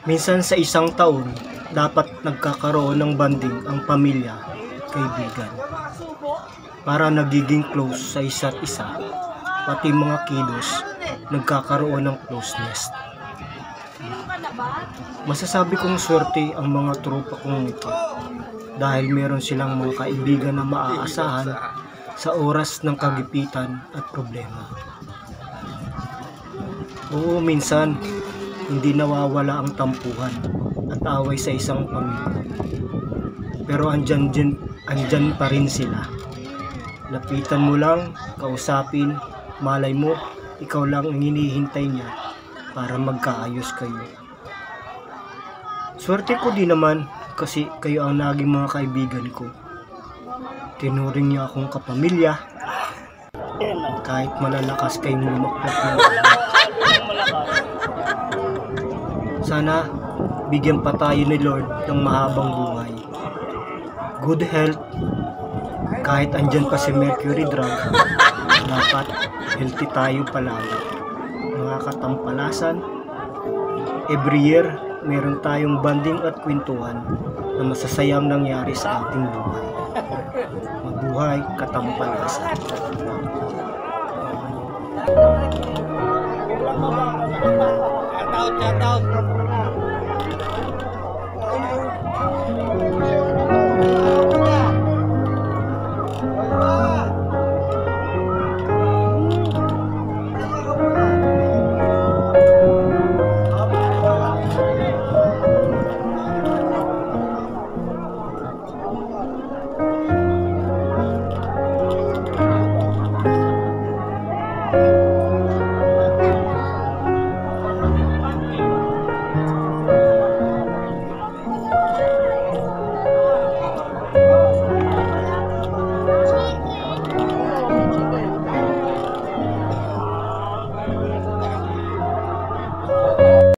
Minsan sa isang taon, dapat nagkakaroon ng banding ang pamilya, kaibigan. Para nagiging close sa isa't isa, pati mga kilos, nagkakaroon ng closeness. Masasabi kong swerte ang mga tropa kong ito dahil meron silang mga kaibigan na maaasahan sa oras ng kagipitan at problema. Oo, minsan, hindi nawawala ang tampuhan at away sa isang pamilya. Pero andyan pa rin sila. Lapitan mo lang, kausapin, malay mo, ikaw lang ang hinihintay niya para magkaayos kayo. Swerte ko din naman kasi kayo ang naging mga kaibigan ko. Tinuring niya akong kapamilya kahit malalakas kayong lumakbot mo. Sana bigyan pa tayo ni Lord ng mahabang buhay, good health, kahit andyan pa si Mercury drug, dapat healthy tayo palagi. Mga katampalasan, every year meron tayong banding at kwentuhan na masasayang nangyari sa ating buhay. Mabuhay katampalasan. Shout out.